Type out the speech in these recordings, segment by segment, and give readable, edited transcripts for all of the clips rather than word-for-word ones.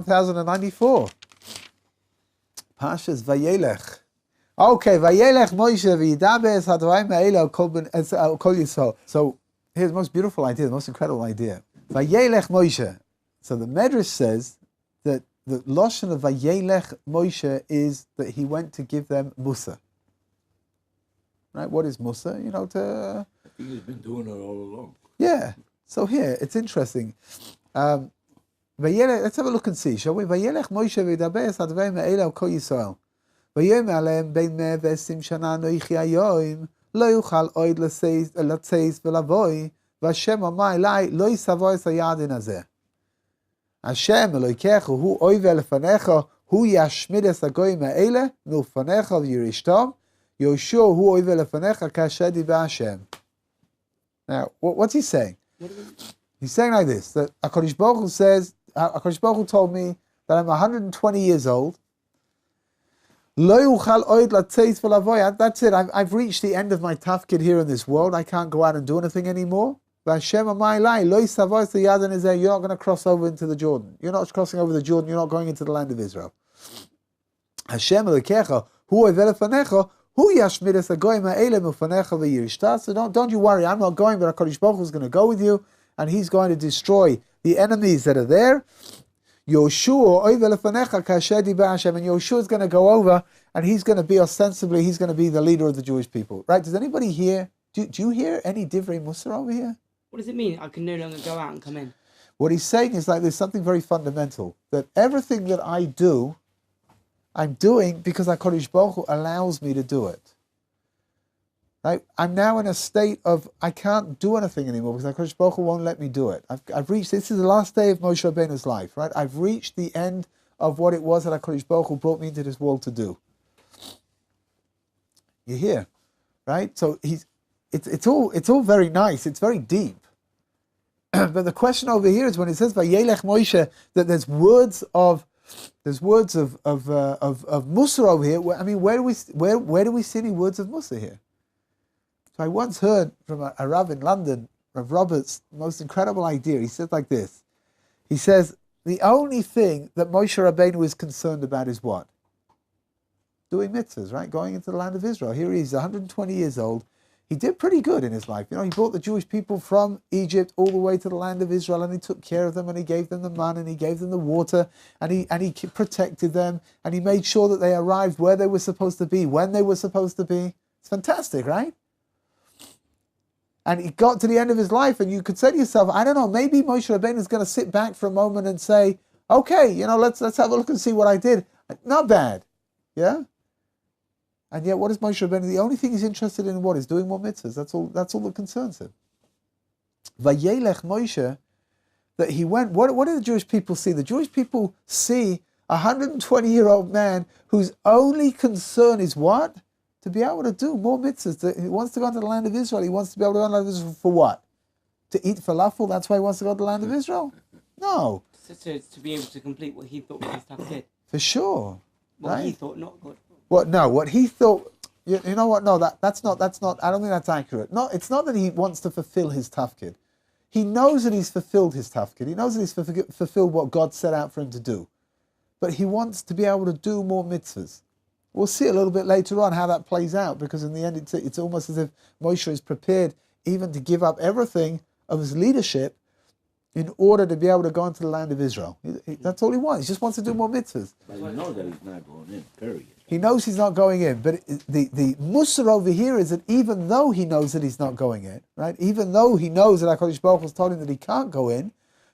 1094. Parshat Vayeilech. Okay, Vayeilech Moshe v'yidaber es hadvarim ha'ele al kol Yisrael. So here's the most beautiful idea, the most incredible idea. Vayeilech Moshe. So the Medrash says that the Lashon of Vayeilech Moshe is that he went to give them Musa. Right? What is Musa? I think he's been doing it all along. Yeah. So here, it's interesting. Let's have a look and see, shall we? Vayelech Moshe v'yidaber es hadvarim ha'ele al kol Yisrael. Vayomer alehem bein 120 shana nochi hayoim lo yuchal oid latzeis v'lavoi v'Hashem amar elai lo yisavo es hayadin hazeh. Hashem Elokecha hu oive lefanecha hu yashmid es hagoyim ha'ele milfanecha v'yirishtom Yoshua hu oive lefanecha kasher diber Hashem. Now, what's he saying? He's saying like this, that HaKadosh Baruch Hu says, HaKadosh Baruch Hu told me that I'm 120 years old. Lo yuchal oid latzeis v'lavoi. That's it, I've reached the end of my tafkid here in this world. I can't go out and do anything anymore. V'Hashem amar elai lo yisavo es hayadin hazeh. You're not going to cross over into the Jordan. You're not crossing over the Jordan. You're not going into the land of Israel. Hashem Elokecha hu oive lefanecha hu yashmid es hagoyim ha'ele milfanecha v'yirishta. So don't you worry, I'm not going, but HaKadosh Baruch Hu is going to go with you, and he's going to destroy the enemies that are there. Yoshua oive lefanecha kasher diber Hashem, and Yoshua is going to go over, and he's going to be ostensibly, he's going to be the leader of the Jewish people. Right? Does anybody hear? Do you hear any divrei Musar over here? What does it mean? I can no longer go out and come in. What he's saying is like there's something very fundamental, that everything that I do, I'm doing because HaKadosh Baruch Hu allows me to do it. Right? I'm now in a state of I can't do anything anymore because HaKadosh Baruch Hu won't let me do it. I've reached, this is the last day of Moshe Rabbeinu's life, right? I've reached the end of what it was that HaKadosh Baruch Hu brought me into this world to do. You hear, right? So it's all very nice. It's very deep. But the question over here is when it says Vayelech Moshe that there's words of Musa over here. I mean, where do we see any words of Musa here? So I once heard from a Rav in London, Rav Roberts, most incredible idea. He said like this. He says the only thing that Moshe Rabbeinu is concerned about is what? Doing mitzvahs, right? Going into the land of Israel. Here he is, 120 years old. He did pretty good in his life. He brought the Jewish people from Egypt all the way to the land of Israel, and he took care of them, and he gave them the manna, and he gave them the water, and he protected them, and he made sure that they arrived where they were supposed to be, when they were supposed to be. It's fantastic, right? And he got to the end of his life, and you could say to yourself, I don't know, maybe Moshe Rabbeinu is going to sit back for a moment and say, okay, let's have a look and see what I did. Not bad, yeah? And yet, what is Moshe Rabbeinu? The only thing he's interested in is doing more mitzvahs. That's all that concerns him. Vayelech Moshe, that he went. What do the Jewish people see? The Jewish people see a 120-year-old man whose only concern is what? To be able to do more mitzvahs. He wants to go into the land of Israel. He wants to be able to go into the land of Israel for what? To eat falafel? That's why he wants to go to the land of Israel? No. So to be able to complete what he thought his task did. For sure. What right? he thought not good. What? No, what he thought. You know what? No, that's not. I don't think that's accurate. No, it's not that he wants to fulfill his tafkid. He knows that he's fulfilled his tafkid. He knows that he's fulfilled what God set out for him to do. But he wants to be able to do more mitzvahs. We'll see a little bit later on how that plays out, because in the end it's almost as if Moshe is prepared even to give up everything of his leadership in order to be able to go into the land of Israel. That's all he wants. He just wants to do more mitzvahs. But he knows that he's not going in, period. He knows he's not going in, but the Musar over here is that even though he knows that he's not going in, right? Even though he knows that HaKadosh Baruch Hu has told him that he can't go in,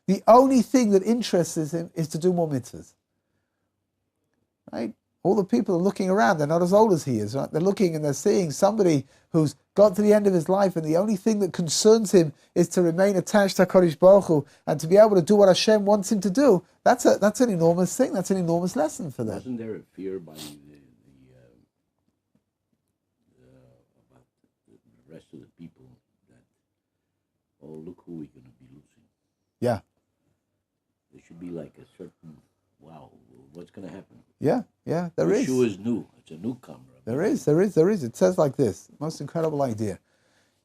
the only thing that interests him is to do more mitzvahs. Right? All the people are looking around, they're not as old as he is, right? They're looking and they're seeing somebody who's got to the end of his life, and the only thing that concerns him is to remain attached to HaKadosh Baruch Hu and to be able to do what Hashem wants him to do. That's an enormous thing. That's an enormous lesson for them. Wasn't there a fear by about the rest of the people that, oh, look who we're going to be losing? Yeah. There should be like a certain, wow, what's going to happen? Yeah, there is. Yeshua is new. It's a newcomer. There is. It says like this, most incredible idea.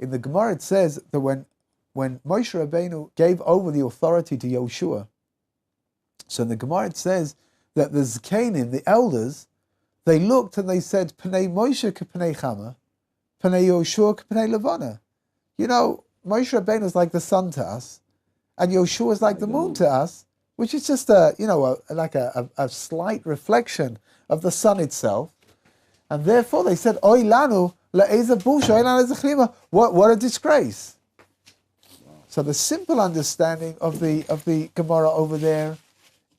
In the Gemara it says that when Moshe Rabbeinu gave over the authority to Yoshua, So in the Gemara it says that the Zkanim, the elders, they looked and they said, Pnei Moshe ke Pnei Chama, Pnei Yoshua ke Pnei Levana. You know, Moshe Rabbeinu is like the sun to us, and Yoshua is like the moon to us, which is just a slight reflection of the sun itself. And therefore they said, Oy lanu le'eza busha, oy lanu le'eza. What a disgrace. So the simple understanding of the Gemara over there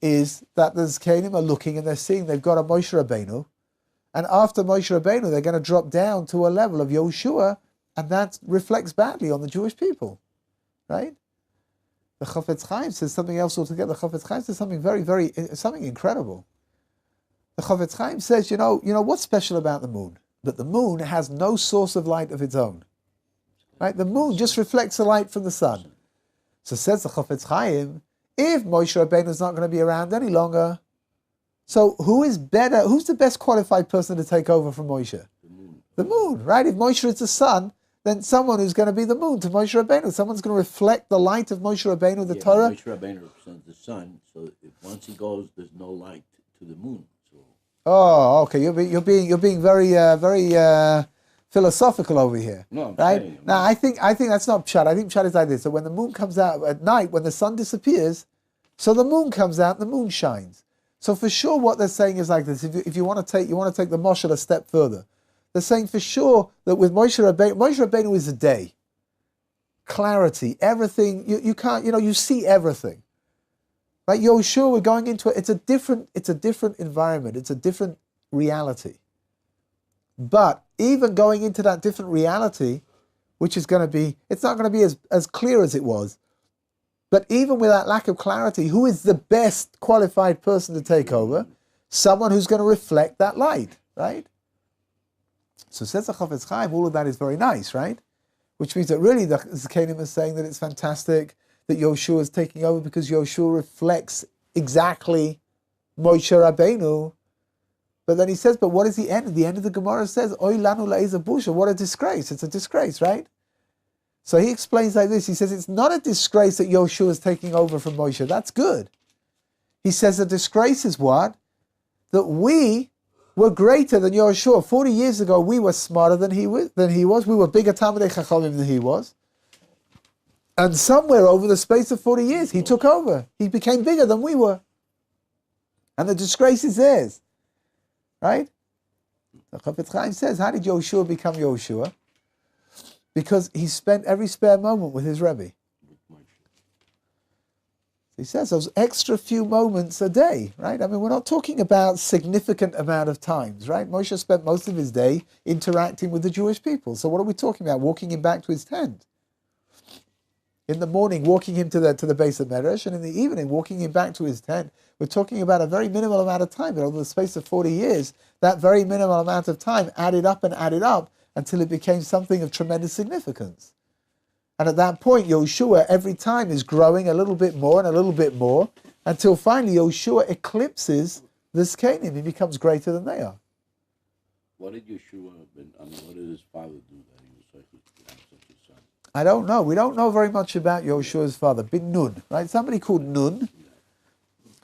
is that the Zkanim are looking and they're seeing they've got a Moshe Rabbeinu, and after Moshe Rabbeinu they're going to drop down to a level of Yoshua, and that reflects badly on the Jewish people, right? The Chafetz Chaim says something else altogether. The Chafetz Chaim says something something incredible. The Chafetz Chaim says, you know what's special about the moon? That the moon has no source of light of its own. Right? The moon just reflects the light from the sun. So says the Chafetz Chaim, if Moshe Rabbeinu is not going to be around any longer, so who's the best qualified person to take over from Moshe? The moon. The moon, right? If Moshe is the sun, then someone who's going to be the moon to Moshe Rabbeinu. Someone's going to reflect the light of Moshe Rabbeinu, the Torah. Moshe Rabbeinu represents the sun, so once he goes, there's no light to the moon. So. Oh, okay. You're being very philosophical over here, No, I'm right? saying, Now, I think that's not pshat. I think pshat is like this. So when the moon comes out at night, when the sun disappears, so the moon comes out and the moon shines. So for sure, what they're saying is like this. If you want to take the moshel a step further, they're saying for sure that with Moshe Rabbeinu is a day, clarity, everything. You can't, you see everything. Right? Yoshua, we're going into it. It's a different environment. It's a different reality. But even going into that different reality, which is going to be, it's not going to be as clear as it was. But even with that lack of clarity, who is the best qualified person to take over? Someone who's going to reflect that light, right? So says the Chafetz Chaim, all of that is very nice, right? Which means that really the Zkanim is saying that it's fantastic that Yoshua is taking over because Yoshua reflects exactly Moshe Rabbeinu. But then he says, but what is the end? The end of the Gemara says, Oy lanu le'eza busha. What a disgrace. It's a disgrace, right? So he explains like this. He says, it's not a disgrace that Yoshua is taking over from Moshe. That's good. He says the disgrace is what? That we were greater than Yoshua. 40 years ago, we were smarter than he was. We were bigger Talmidei Chachamim than he was. And somewhere over the space of 40 years, he took over. He became bigger than we were. And the disgrace is theirs. Right? The Chafetz Chaim says, how did Yoshua become Yoshua? Because he spent every spare moment with his Rabbi. He says those extra few moments a day, right? I mean, we're not talking about significant amount of times, right? Moshe spent most of his day interacting with the Jewish people. So what are we talking about? Walking him back to his tent. In the morning, walking him to the base of Meresh, and in the evening, walking him back to his tent. We're talking about a very minimal amount of time, but over the space of 40 years, that very minimal amount of time added up until it became something of tremendous significance. And at that point, Yoshua every time is growing a little bit more and a little bit more, until finally Yoshua eclipses the Zkanim. He becomes greater than they are. What did Yoshua, what did his father do that he was such a son? I don't know. We don't know very much about Yoshua's father, Bin Nun, right? Somebody called Nun,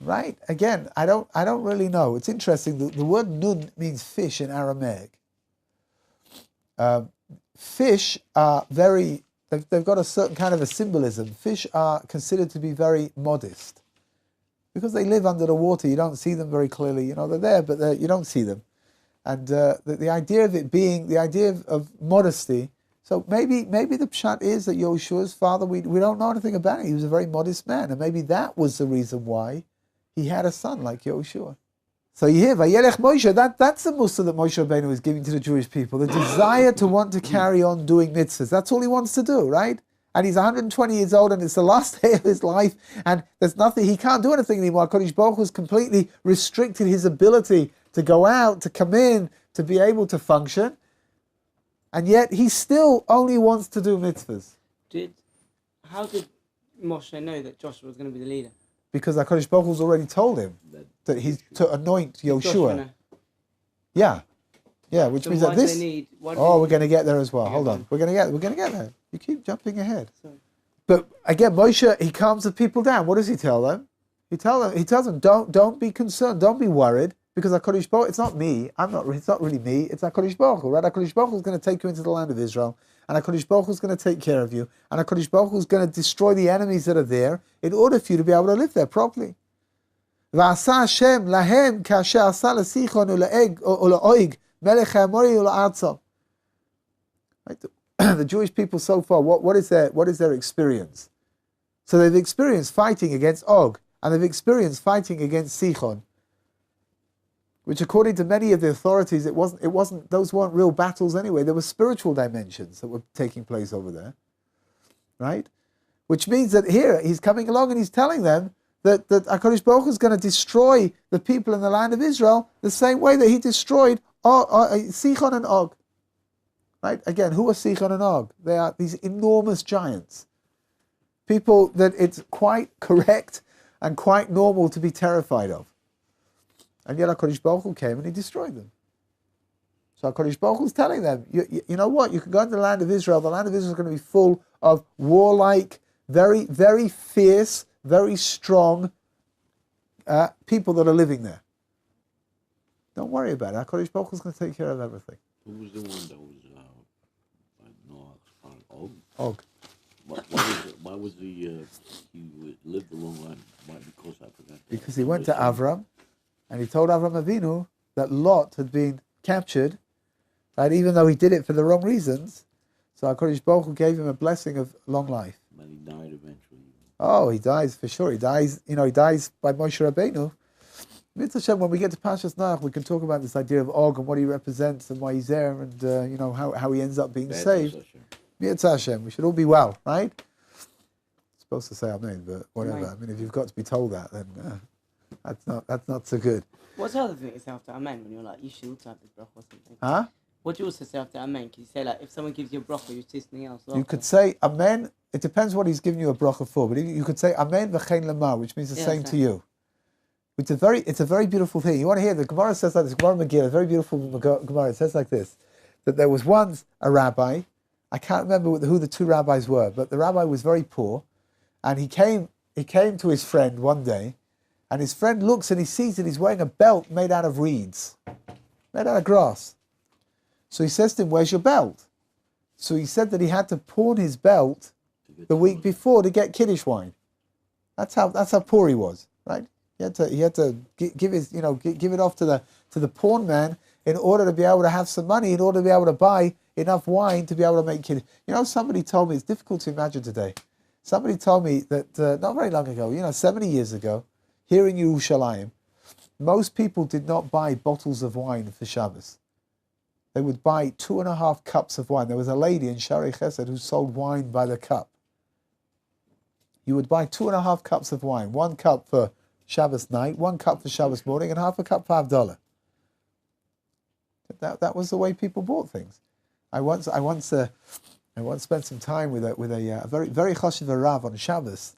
right? Again, I don't really know. It's interesting. The word Nun means fish in Aramaic. Fish are very, they've got a certain kind of a symbolism. Fish are considered to be very modest. Because they live under the water, you don't see them very clearly. They're there, but you don't see them. And the idea of it being, the idea of modesty, so maybe the pshat is that Yoshua's father, we don't know anything about it. He was a very modest man, and maybe that was the reason why he had a son like Yoshua. So you hear, Vayeilech Moshe, that's the mussar that Moshe Rabbeinu is giving to the Jewish people, the desire to want to carry on doing mitzvahs. That's all he wants to do, right? And he's 120 years old, and it's the last day of his life, and there's nothing, he can't do anything anymore. Kodesh Baruch Hu has completely restricted his ability to go out, to come in, to be able to function, and yet he still only wants to do mitzvahs. How did Moshe know that Joshua was going to be the leader? Because HaKadosh Baruch Hu's already told him that he's to anoint Yoshua. Yeah, which So means why that do this. they need? We're going to get there as well. Hold on, we're going to get there. You keep jumping ahead. But again, Moshe, he calms the people down. What does he tell them? He tells them, don't be concerned, don't be worried, because HaKadosh Baruch, it's not me, it's not really me, it's HaKadosh Baruch Hu, right? HaKadosh Baruch Hu is going to take you into the land of Israel, and HaKadosh Baruch Hu is going to take care of you, and HaKadosh Baruch Hu is going to destroy the enemies that are there in order for you to be able to live there properly. ועשה השם להם כאשר עשה לסיחון ולעוג מלך האמורי ולארצו. The Jewish people so far, what is their experience? So they've experienced fighting against Og, and they've experienced fighting against Sichon, which according to many of the authorities, those weren't real battles anyway. There were spiritual dimensions that were taking place over there, right? Which means that here he's coming along and he's telling them that HaKadosh Baruch Hu is going to destroy the people in the land of Israel the same way that he destroyed Sichon and Og. Right? Again, who are Sichon and Og? They are these enormous giants. People that it's quite correct and quite normal to be terrified of. And yet HaKadosh Baruch Hu came and he destroyed them. So HaKadosh Baruch Hu is telling them, you know what? You can go into the land of Israel. The land of Israel is going to be full of warlike, very, very fierce, very strong people that are living there. Don't worry about it. HaKadosh Baruch Hu is going to take care of everything. Who was the one that was like Noah's son? Og? Og. Why was he lived a long life? Why? Because I forgot. Because he went to Avram, and he told Avram Avinu that Lot had been captured, and even though he did it for the wrong reasons, so HaKadosh Baruch Hu gave him a blessing of long life. And he died eventually. Oh, he dies for sure. He dies by Moshe Rabbeinu. Mitzvah Hashem, when we get to Parshat Noach, we can talk about this idea of Og and what he represents and why he's there, and how he ends up being saved. Mitzvah Hashem, we should all be well, right? Supposed to say Amen, but whatever. Amen. I mean, if you've got to be told that, then that's not so good. What's the other thing that you say after Amen when you're like, you should also have this bracha or something? Huh? What do you also say after Amen? Can you say like, if someone gives you a bracha, you say something else? You could say Amen. It depends what he's giving you a bracha for, but you could say Amen v'chein lema, which means the same to you. It's a very beautiful thing. You want to hear the Gemara says like this. Gemara Megillah, a very beautiful Gemara. It says like this: that there was once a rabbi. I can't remember who the two rabbis were, but the rabbi was very poor, and he came to his friend one day, and his friend looks and he sees that he's wearing a belt made out of reeds, made out of grass. So he says to him, "Where's your belt?" So he said that he had to pawn his belt the week before to get Kiddush wine. That's how poor he was, right? He had to give it off to the pawn man in order to be able to have some money, in order to be able to buy enough wine to be able to make Kiddush. Somebody told me, it's difficult to imagine today. Somebody told me that not very long ago, 70 years ago, here in Yerushalayim, most people did not buy bottles of wine for Shabbos. They would buy 2.5 cups of wine. There was a lady in Sharei Chesed who sold wine by the cup. You would buy 2.5 cups of wine, 1 cup for Shabbos night, 1 cup for Shabbos morning, and half a cup for $1. That was the way people bought things. I once spent some time with a very very chashuv Rav on Shabbos.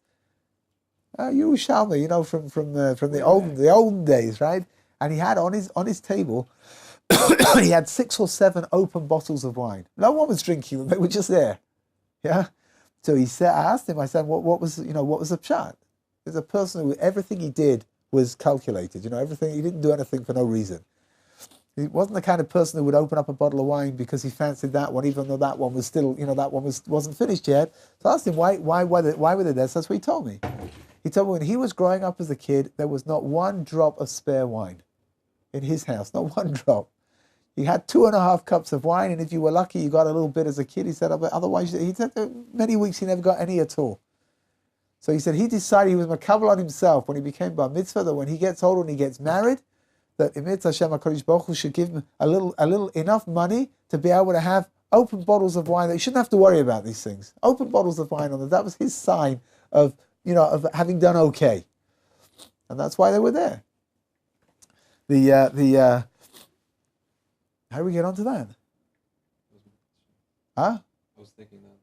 Yerushalmi, from the olden days, right? And he had on his table, he had 6 or 7 open bottles of wine. No one was drinking them; they were just there. Yeah. So I asked him. I said, "What was the pshat?" There's a person who everything he did was calculated. Everything, he didn't do anything for no reason. He wasn't the kind of person who would open up a bottle of wine because he fancied that one, even though that one was still, that one wasn't finished yet. So I asked him why were they there? So that's what he told me. He told me when he was growing up as a kid, there was not 1 drop of spare wine in his house, not 1 drop. He had 2.5 cups of wine, and if you were lucky, you got a little bit as a kid. He said, otherwise, he said many weeks he never got any at all. So he said he decided he was makabel on himself when he became bar mitzvah that when he gets older and he gets married, that Mitzvah Hashem HaKadosh Baruch Hu should give him a little enough money to be able to have open bottles of wine. That he shouldn't have to worry about these things. Open bottles of wine on them. That was his sign of having done okay, and that's why they were there. How do we get onto that? Huh? I was thinking that.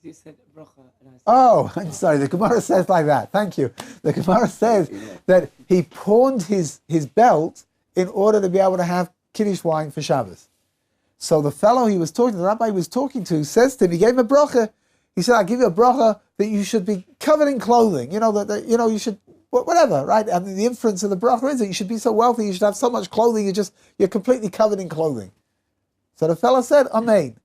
You said bracha. Oh, I'm sorry. The Gemara says like that. Thank you. The Gemara says that he pawned his belt in order to be able to have Kiddush wine for Shabbos. So the fellow the rabbi he was talking to, says to him, he gave him a bracha. He said, I give you a bracha that you should be covered in clothing. You should, whatever, right? And the inference of the bracha is that you should be so wealthy, you should have so much clothing, you're completely covered in clothing. So the fellow said, Amen.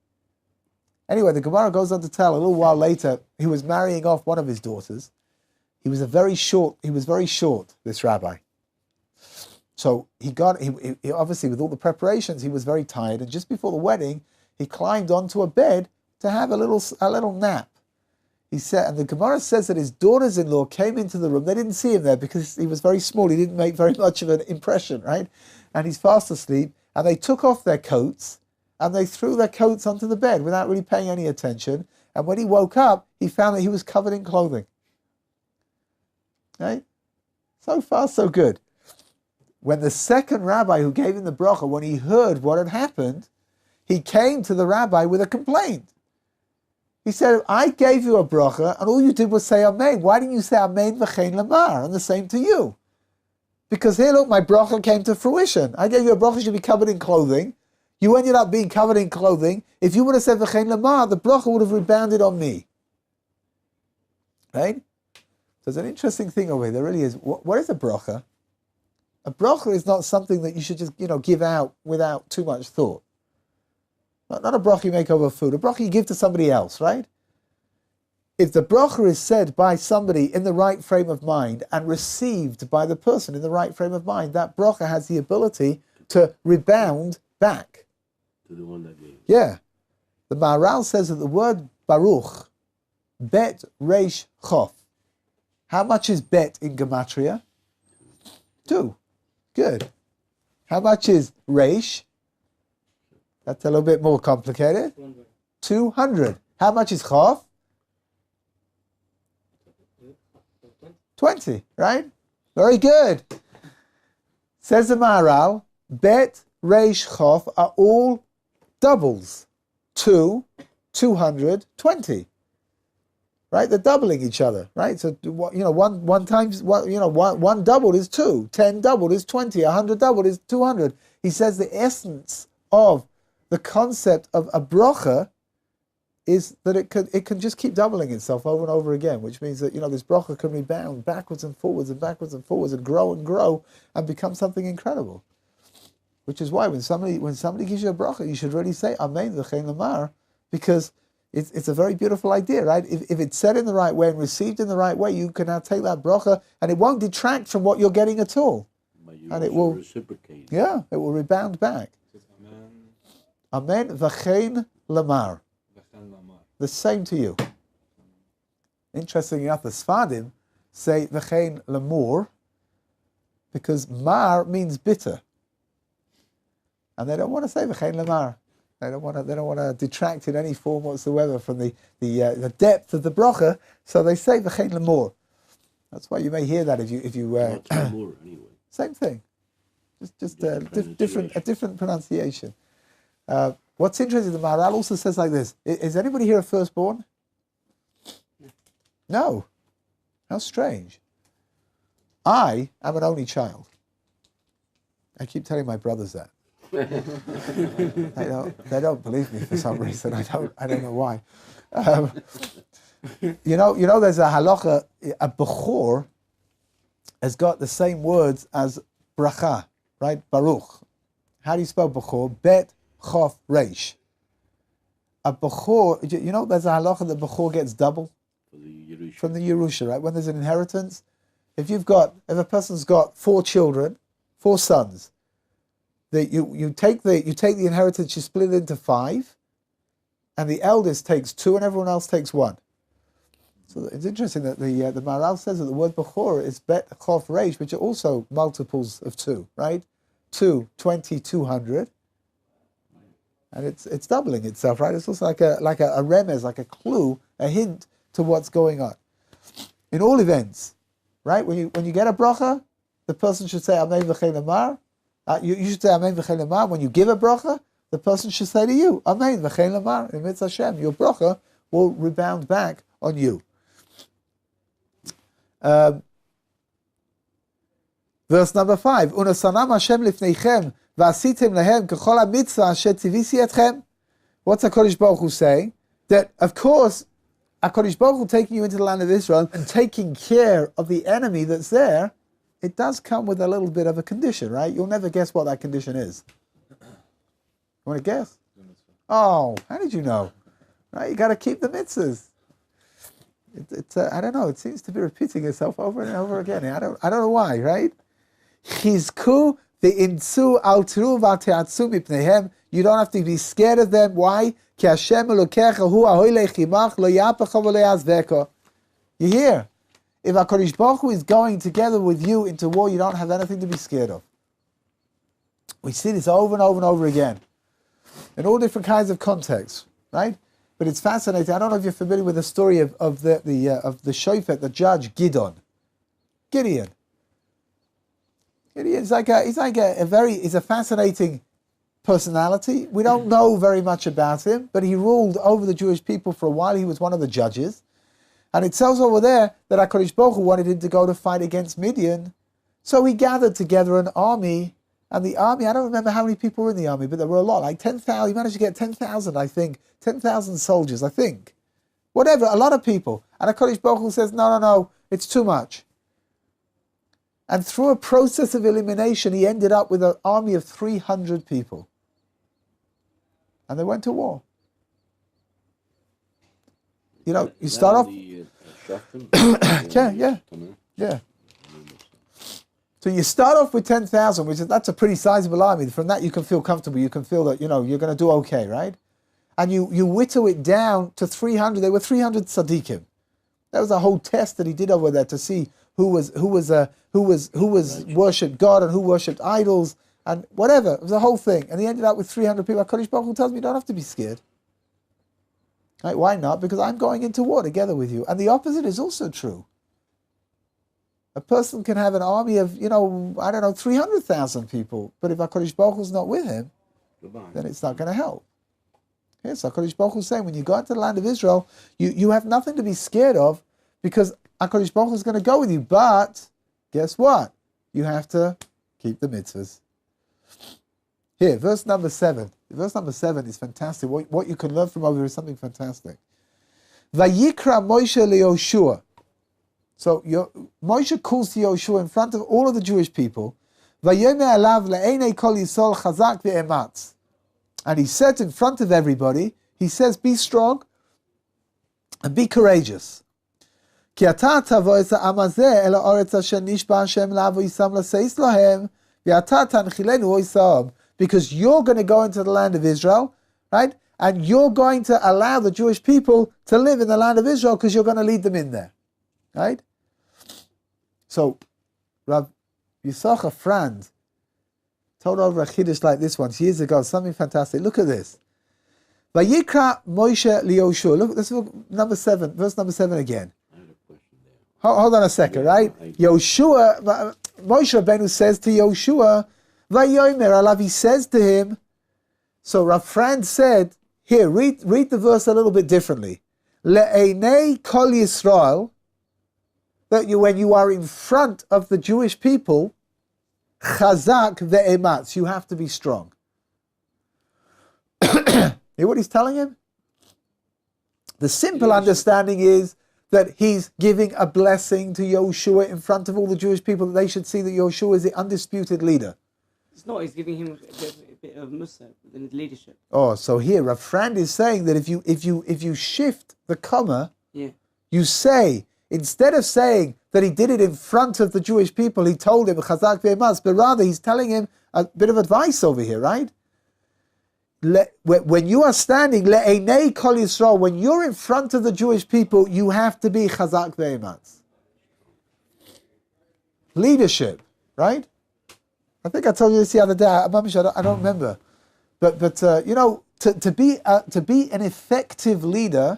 Anyway, the Gemara goes on to tell a little while later, he was marrying off one of his daughters. He was very short, this rabbi. So he obviously with all the preparations, he was very tired. And just before the wedding, he climbed onto a bed to have a little nap. He said, and the Gemara says that his daughters-in-law came into the room. They didn't see him there because he was very small. He didn't make very much of an impression, right? And he's fast asleep. And they took off their coats and they threw their coats onto the bed without really paying any attention. And when he woke up, he found that he was covered in clothing. Right? So far, so good. When the second rabbi who gave him the bracha, when he heard what had happened, he came to the rabbi with a complaint. He said, I gave you a bracha, and all you did was say Amen. Why didn't you say Amen v'chein lamar? And the same to you. Because here, look, my bracha came to fruition. I gave you a bracha, you should be covered in clothing. You ended up being covered in clothing. If you would have said v'chein lamar, the bracha would have rebounded on me. Right? So there's an interesting thing over here. There really is. What is a bracha? A bracha is not something that you should just, give out without too much thought. Not a bracha you make over food. A bracha you give to somebody else, right? If the bracha is said by somebody in the right frame of mind and received by the person in the right frame of mind, that bracha has the ability to rebound back. To the one that gave. Yeah. The Maharal says that the word Baruch, Bet Reish Chof. How much is Bet in Gematria? 2. Good. How much is Reish? That's a little bit more complicated. 200. How much is Chof? 20, right? Very good. Says the Maharal, Bet, Reish, Chof are all doubles. 2, 200, 20. Right? They're doubling each other, right? So, one times, one doubled is 2, 10 doubled is 20, 100 doubled is 200. He says the essence of the concept of a bracha is that it can just keep doubling itself over and over again, which means that, this bracha can rebound backwards and forwards and backwards and forwards and grow and become something incredible. Which is why when somebody gives you a bracha, you should really say Amen v'chein lamar, because it's a very beautiful idea, right? If it's said in the right way and received in the right way, you can now take that bracha and it won't detract from what you're getting at all. But you and it will reciprocate. Yeah, it will rebound back. Amen v'chein lamar. The same to you. Interestingly enough, the Sfadim say v'chein lamor because mar means bitter, and they don't want to say v'chein lamar. They don't want to detract in any form whatsoever from the depth of the bracha. So they say v'chein lamor. That's why you may hear that if you anyway. Same thing, just a different pronunciation. What's interesting, the Maharal also says like this: is anybody here a firstborn? No. How strange. I am an only child. I keep telling my brothers that. They don't believe me for some reason. I don't know why. There's a halacha. A bechor has got the same words as bracha, right? Baruch. How do you spell bechor? Bet chof reish. A bechor. There's a halacha that bechor gets double from the Yerusha, right? When there's an inheritance, if a person's got 4 children, 4 sons. You take the inheritance, you split it into 5, and the eldest takes 2, and everyone else takes 1. So it's interesting that the Maharal says that the word Bechor is Bet Chof Reish, which are also multiples of 2, right? 2, 20, 200, and it's doubling itself, right? It's also like a remez, like a clue, a hint to what's going on. In all events, right? When you get a bracha, the person should say Amen v'chein lamar. You should say Amen v'chein lamar. When you give a bracha, the person should say to you, Amen v'chein lamar. In Mitzvah Hashem, your bracha will rebound back on you. Verse number 5. Unasanam Hashem lifneichem v'asitim lehem kechol ha-mitzvah asher tzivisi etchem. What's HaKadosh Baruch Hu saying? That, of course, HaKadosh Baruch Hu taking you into the land of Israel and taking care of the enemy that's there, it does come with a little bit of a condition, right? You'll never guess what that condition is. You want to guess? Oh, how did you know? Right, you got to keep the mitzvahs. I don't know. It seems to be repeating itself over and over again. I don't know why. Right? Chizku ve'imtzu altru v'te'atzu mipneihem. You don't have to be scared of them. Why? Ki Hashem Elokecha hu ahoilech imach lo yapecha v'lo yazveka. You hear? If HaKadosh Baruch Hu is going together with you into war, you don't have anything to be scared of. We see this over and over and over again, in all different kinds of contexts, right? But it's fascinating. I don't know if you're familiar with the story of the shofet, the judge Gideon. Gideon's like he's a fascinating personality. We don't know very much about him, but he ruled over the Jewish people for a while. He was one of the judges. And it tells over there that HaKadosh Baruch Hu wanted him to go to fight against Midian. So he gathered together an army. And the army, I don't remember how many people were in the army, but there were a lot, like 10,000. He managed to get 10,000, I think. 10,000 soldiers, I think. Whatever, a lot of people. And HaKadosh Baruch Hu says, no, it's too much. And through a process of elimination, he ended up with an army of 300 people. And they went to war. You know, you start off... Yeah. So you start off with 10,000, that's a pretty sizable army. From that you can feel comfortable. You can feel that, you're going to do okay, right? And you whittle it down to 300. There were 300 tzaddikim. That was a whole test that he did over there to see who was worshipped God and who worshipped idols and whatever. It was a whole thing. And he ended up with 300 people. HaKadosh Baruch Hu tells me you don't have to be scared. Right? Why not? Because I'm going into war together with you. And the opposite is also true. A person can have an army of, 300,000 people. But if HaKadosh Baruch Hu's not with him, then it's not going to help. Yes, HaKadosh Baruch Hu's saying, when you go into the land of Israel, you have nothing to be scared of because HaKadosh Baruch Hu's going to go with you. But guess what? You have to keep the mitzvahs. Here, verse number 7. Verse number 7 is fantastic. What you can learn from over here is something fantastic. Vayikra Moshe leYoshua. So Moshe calls to Yoshua in front of all of the Jewish people. Vayomer alav le'enei kol Yisrael chazak ve'ematz. And he said in front of everybody, he says, be strong and be courageous. Ki ata tavo es ha'am hazeh el ha'oretz asher nishba Hashem la'avo yisam l'seis lohem ve'ata tanchilenu oisam. Because you're going to go into the land of Israel, right? And you're going to allow the Jewish people to live in the land of Israel because you're going to lead them in there, right? So, Rabbi Yisachar Franz told over a chiddush like this once years ago, something fantastic. Look at this. Vayikra Moshe liYoshua. Look, this is number 7, verse number 7 again. I have a question there. Hold on a second, right? Yoshua, Moshe Rabbeinu says to Yoshua, Vayomer alav, he says to him. So Rav Franz said, here, read the verse a little bit differently. Le'enei kol Yisrael, that when you are in front of the Jewish people, chazak ve'ematz, you have to be strong. Hear what he's telling him? The simple understanding is that he's giving a blessing to Yoshua in front of all the Jewish people, that they should see that Yoshua is the undisputed leader. It's not, he's giving him a bit of Musa in his leadership. Oh, so here, Rav Franz is saying that if you shift the comma, you say, instead of saying that he did it in front of the Jewish people, he told him, Chazak ve'ematz, but rather he's telling him a bit of advice over here, right? When you are standing, le'enei kol Yisrael, when you're in front of the Jewish people, you have to be Chazak ve'ematz. Leadership, right? I think I told you this the other day. I don't remember, but to be an effective leader,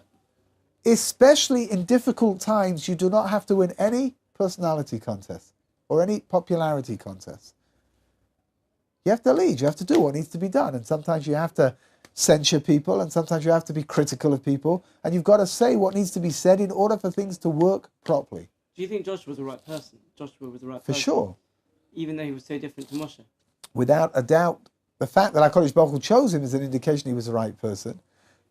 especially in difficult times, you do not have to win any personality contest or any popularity contest. You have to lead. You have to do what needs to be done, and sometimes you have to censure people, and sometimes you have to be critical of people, and you've got to say what needs to be said in order for things to work properly. Do you think Joshua was the right person? For sure. Even though he was so different to Moshe? Without a doubt. The fact that HaKadosh Baruch Hu chose him is an indication he was the right person.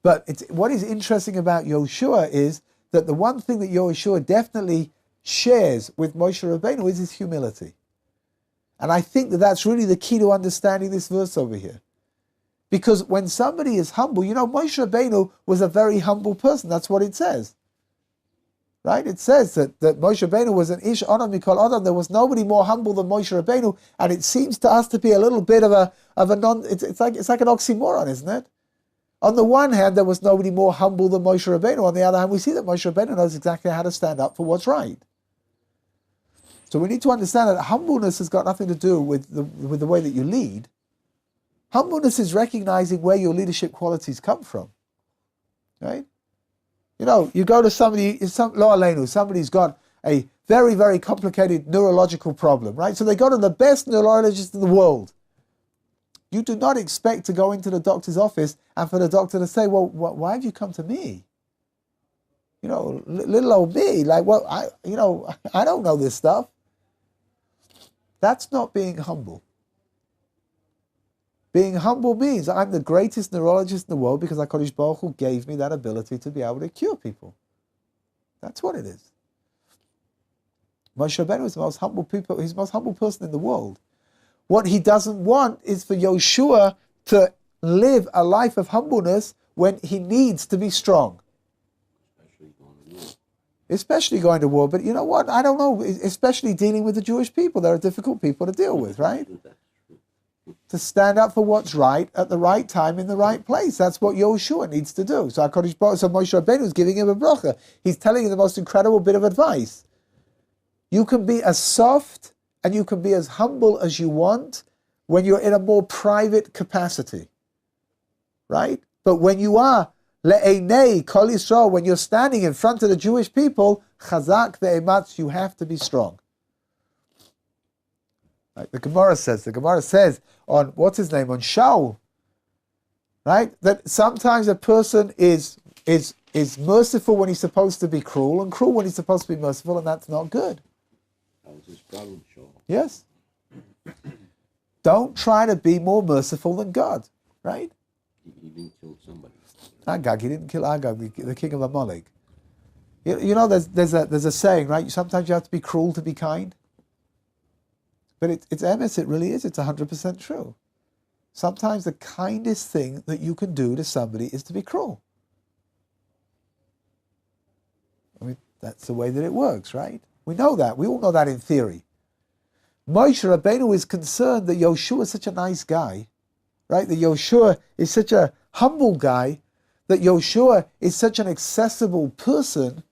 But what is interesting about Yoshua is that the one thing that Yehoshua definitely shares with Moshe Rabbeinu is his humility. And I think that that's really the key to understanding this verse over here. Because when somebody is humble, Moshe Rabbeinu was a very humble person. That's what it says. Right? It says that Moshe Rabbeinu was an ish honor mikol adam. There was nobody more humble than Moshe Rabbeinu. And it seems to us to be a little bit of a non. It's like an oxymoron, isn't it? On the one hand, there was nobody more humble than Moshe Rabbeinu. On the other hand, we see that Moshe Rabbeinu knows exactly how to stand up for what's right. So we need to understand that humbleness has got nothing to do with the way that you lead. Humbleness is recognizing where your leadership qualities come from. Right? You go to somebody's got a very, very complicated neurological problem, right? So they go to the best neurologist in the world. You do not expect to go into the doctor's office and for the doctor to say, well, why have you come to me? Little old me, like, well, I don't know this stuff. That's not being humble. Being humble means I'm the greatest neurologist in the world because HaKadosh Baruch Hu gave me that ability to be able to cure people. That's what it is. Moshe Rabbeinu is the most humble people. He's the most humble person in the world. What he doesn't want is for Yoshua to live a life of humbleness when he needs to be strong. Especially going to war. But you know what? I don't know. Especially dealing with the Jewish people. They're difficult people to deal with, right? To stand up for what's right at the right time in the right place. That's what Yoshua needs to do. So Moshe Rabbeinu is giving him a bracha. He's telling him the most incredible bit of advice. You can be as soft and you can be as humble as you want when you're in a more private capacity. Right? But when you are le'einei kol Yisrael, when you're standing in front of the Jewish people, chazak ve'ematz, you have to be strong. Like the Gemara says on, what's his name, on Shaul, right? That sometimes a person is merciful when he's supposed to be cruel, and cruel when he's supposed to be merciful, and that's not good. That was his problem, Shaul. Yes. Don't try to be more merciful than God, right? He didn't kill somebody. Agag, he didn't kill Agag, the king of Amalek. There's a saying, right? Sometimes you have to be cruel to be kind. But it's emes, it really is. It's 100% true. Sometimes the kindest thing that you can do to somebody is to be cruel. I mean, that's the way that it works, right? We know that. We all know that in theory. Moshe Rabbeinu is concerned that Yoshua is such a nice guy, right? That Yoshua is such a humble guy, that Yoshua is such an accessible person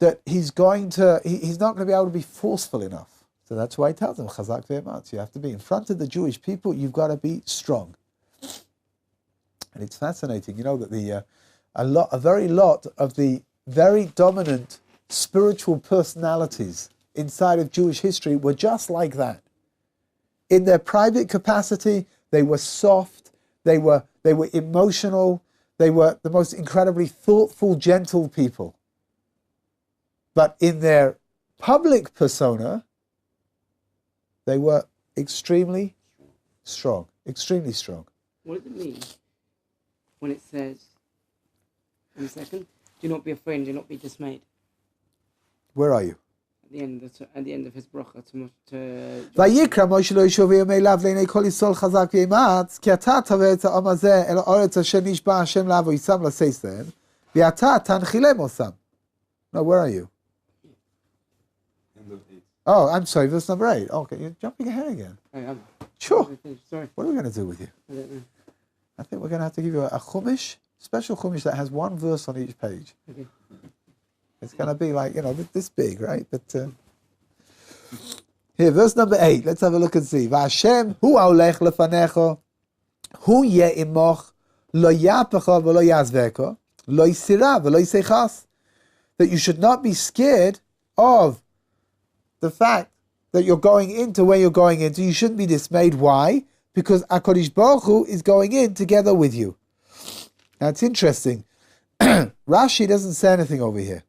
that he's not going to be able to be forceful enough. So that's why he tells them, chazak ve'ematz. You have to be in front of the Jewish people. You've got to be strong. And it's fascinating, that a very lot of the very dominant spiritual personalities inside of Jewish history were just like that. In their private capacity, they were soft. They were emotional. They were the most incredibly thoughtful, gentle people. But in their public persona, they were extremely strong. Extremely strong. What does it mean when it says, in a second, do not be afraid, do not be dismayed? Where are you? At the end of his bracha to ויקרא משה ליהושע ויאמר אליו לעיני כל ישראל חזק ואמץ כי אתה תביא את העם הזה אל הארץ אשר נשבע השם לאבותיהם לששם ואתה תנחילם אותם. No, where are you? Oh, I'm sorry, verse number 8. Okay, you're jumping ahead again. Sure. Sorry. What are we going to do with you? I don't know. I think we're going to have to give you a Chumash, special Chumash that has one verse on each page. Okay. It's going to be like, this big, right? But here, verse number 8. Let's have a look and see. V'Hashem hu haolech lefanecha, hu yeh imoch, lo yapecha v'lo yazveka, lo yisira v'lo yisechas. That you should not be scared of the fact that you're going into where you're going into. You shouldn't be dismayed. Why? Because HaKadosh Baruch Hu is going in together with you. Now it's interesting. Rashi doesn't say anything over here.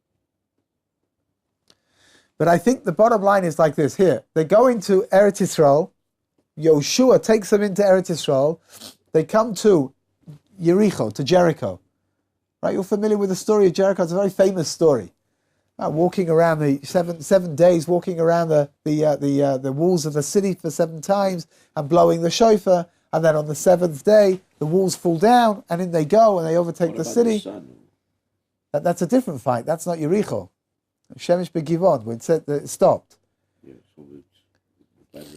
But I think the bottom line is like this. Here, they go into Eretz Yisrael. Yoshua takes them into Eretz Yisrael. They come to Jericho, Right? right? You're familiar with the story of Jericho. It's a very famous story. Walking around the seven days, walking around the walls of the city for 7 times and blowing the shofar, and then on the 7th day the walls fall down and in they go and they overtake the city. That's a different fight. That's not Yericho. Shemesh Begivon, when it said that it stopped. Yeah, so it's 5%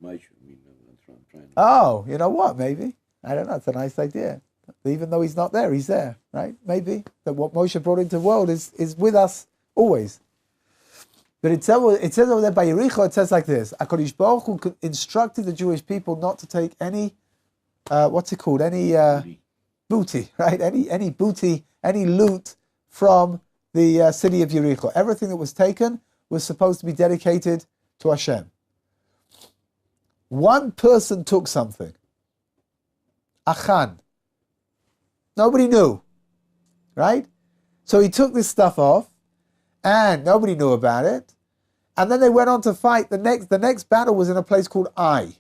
Moshe. I mean, that's what I'm trying to. Oh, you know what? Maybe. I don't know. It's a nice idea. Even though he's not there, he's there, right? Maybe that what Moshe brought into the world is with us always. But it says over there by Yericho, it says like this: HaKadosh Baruch Hu instructed the Jewish people not to take any, any booty, right? Any booty, any loot from the city of Yericho. Everything that was taken was supposed to be dedicated to Hashem. One person took something. Achan. Nobody knew, right? So he took this stuff off, and nobody knew about it. And then they went on to fight. The next battle was in a place called Ai.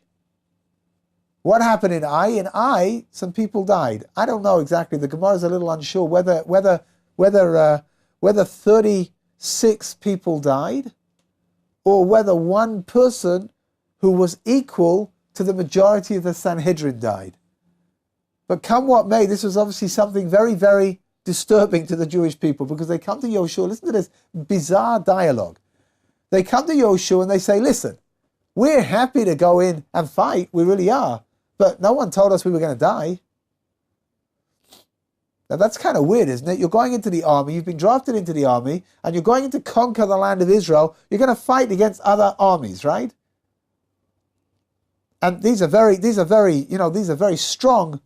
What happened in Ai? In Ai, some people died. I don't know exactly. The Gemara is a little unsure whether 36 people died, or whether one person who was equal to the majority of the Sanhedrin died. But come what may, this was obviously something very, very disturbing to the Jewish people, because they come to Yoshua. Listen to this bizarre dialogue. They come to Yoshua and they say, listen, we're happy to go in and fight, we really are, but no one told us we were going to die. Now that's kind of weird, isn't it? You're going into the army, you've been drafted into the army, and you're going in to conquer the land of Israel. You're going to fight against other armies, right? And these are very strong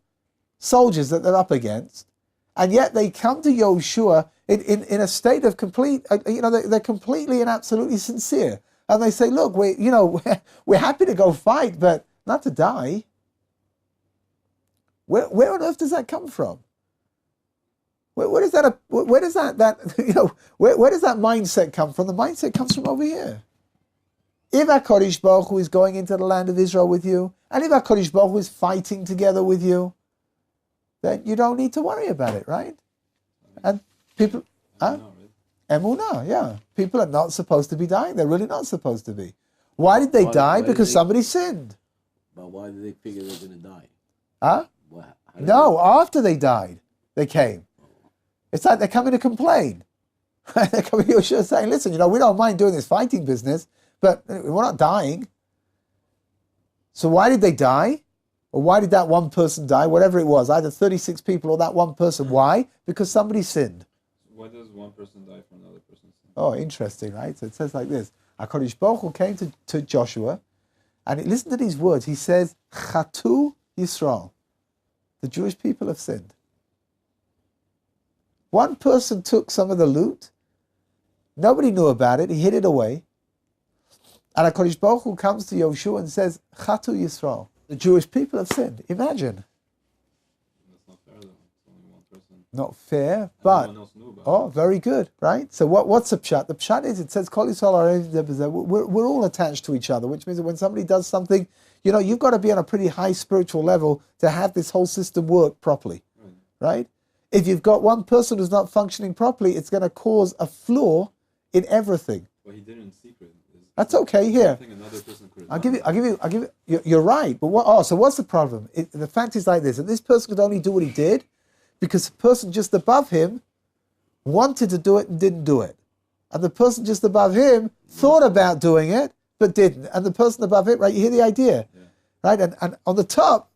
soldiers that they're up against, and yet they come to Yoshua in a state of complete, they're completely and absolutely sincere, and they say, look, we're happy to go fight, but not to die. Where on earth does that come from? Where does that mindset come from? The mindset comes from over here. If HaKadosh Baruch Hu is going into the land of Israel with you, and if HaKadosh Baruch Hu is fighting together with you, then you don't need to worry about it, right? And people, Emunah, yeah. People are not supposed to be dying. They're really not supposed to be. Why did they die? Because somebody sinned. But why did they figure they're going to die? Huh? No, after they died, they came. It's like they're coming to complain. They're coming to Yoshua saying, listen, we don't mind doing this fighting business, but we're not dying. So why did they die? Or why did that one person die? Whatever it was, either 36 people or that one person. Why? Because somebody sinned. Why does one person die for another person's sin? Oh, interesting, right? So it says like this. HaKadosh Baruch Hu came to Joshua, and listen to these words. He says, Chatu Yisrael. The Jewish people have sinned. One person took some of the loot. Nobody knew about it. He hid it away. And HaKadosh Baruch Hu comes to Yoshua and says, Chatu Yisrael. The Jewish people have sinned. Imagine. That's not fair, though. It's only one person. Not fair, but... No one else knew about it. Very good, right? So what's the pshat? The pshat is, it says, Kol Yisrael, we're all attached to each other, which means that when somebody does something, you've got to be on a pretty high spiritual level to have this whole system work properly, right? If you've got one person who's not functioning properly, it's going to cause a flaw in everything. Well, he did it in secret. That's okay. Here, Another person could have I'll give you. You're right, but so what's the problem? The fact is like this: and this person could only do what he did because the person just above him wanted to do it and didn't do it, and the person just above him thought about doing it but didn't, and the person above it, right? You hear the idea, right? And on the top,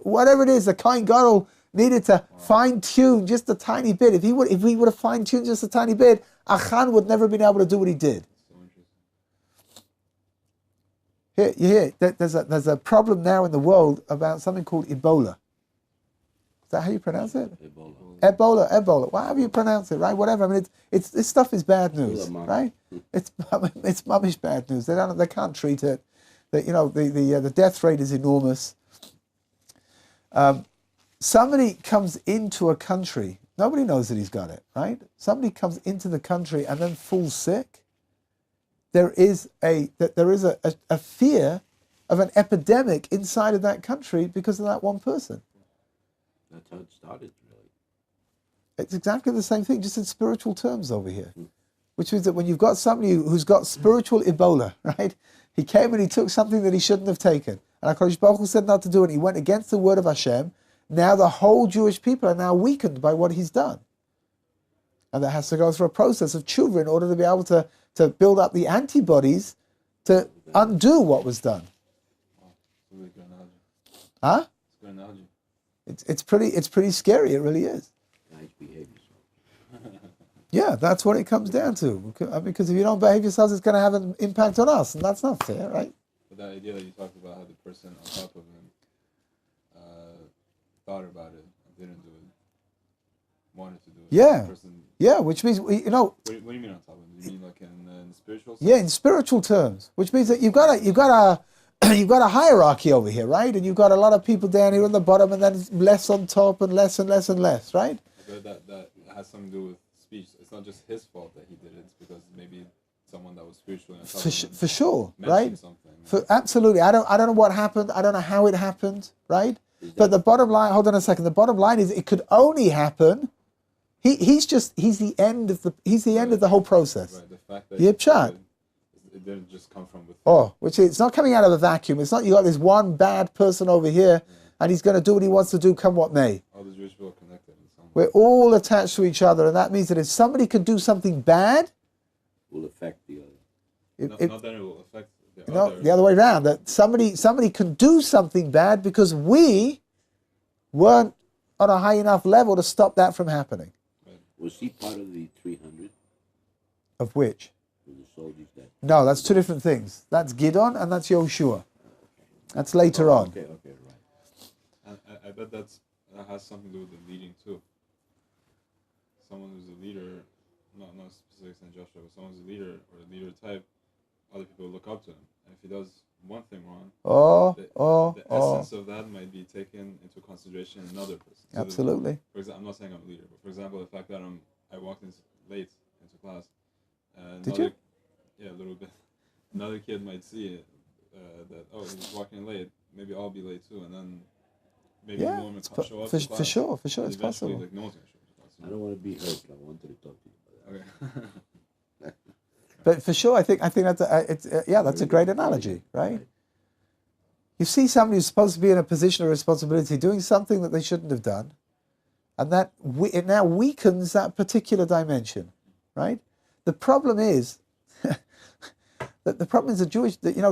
whatever it is, the Kohen Gadol needed to fine tune just a tiny bit. If he would have fine tuned just a tiny bit, Achan would never have been able to do what he did. Here, there's a problem now in the world about something called Ebola. Is that how you pronounce it? Ebola. However you pronounce it, right? Whatever. I mean, this stuff is bad news, right? It's mummish bad news. They can't treat it. The death rate is enormous. Somebody comes into a country. Nobody knows that he's got it, right? Somebody comes into the country and then falls sick. There is a fear of an epidemic inside of that country because of that one person. That's how it started, really. It's exactly the same thing, just in spiritual terms over here. Which means that when you've got somebody who's got spiritual Ebola, right? He came and he took something that he shouldn't have taken. And HaKadosh Baruch Hu said not to do it. He went against the word of Hashem. Now the whole Jewish people are now weakened by what he's done. And that has to go through a process of tshuva in order to be able to build up the antibodies to undo what was done. It's a really good analogy. Huh? It's a good analogy. It's pretty scary, it really is. Nice behavior. Yeah, that's what it comes down to. Because if you don't behave yourselves, it's going to have an impact on us, and that's not fair, right? But that idea that you talked about, how the person on top of him thought about it and didn't do it, wanted to do it. Yeah. The person, Yeah, which means, what do you mean on top of him? You mean like in spiritual sense? yeah, in spiritual terms, which means that you've got a hierarchy over here, right? And you've got a lot of people down here on the bottom, and then less on top, and less and less and less, right? That has something to do with speech. It's not just his fault that he did it. It's because maybe someone that was spiritual on top of him For sure, mentioned right? something. Absolutely. I don't know what happened. I don't know how it happened, right? But the bottom line, hold on a second. The bottom line is it could only happen. He's the end of the whole process. Right. The fact that it didn't just come from within. Oh, which it's not coming out of a vacuum. It's not you got this one bad person over here and he's going to do what he wants to do, come what may. All the Jewish people are connected in some way. We're all attached to each other, and that means that if somebody could do something bad, Will affect the other. Not that it will affect the no, others. the other way around. That somebody can do something bad because we weren't on a high enough level to stop that from happening. Was he part of the 300 Of which? of the soldiers that? No, that's two different things. That's Gidon and that's Yoshua. That's later on. Okay, right. And I bet that has something to do with the leading too. Someone who's a leader, not specific Saint Joshua, but someone who's a leader or a leader type, other people look up to him. And if he does one thing wrong, the essence of that might be taken into consideration in another person. So Absolutely. for example, I'm not saying I'm a leader, but for example, the fact that I walked in late into class. Did you? Yeah, a little bit. Another kid might see it, that, he's walking in late, maybe I'll be late too, and then maybe no one will show up to class. For sure, it's Eventually, possible. like, no one's going to show up to class. I don't want to be hurt, but I wanted to talk to you about that. Okay. But for sure, I think that's a great analogy, right? You see somebody who's supposed to be in a position of responsibility doing something that they shouldn't have done, and that it now weakens that particular dimension, right? The problem is that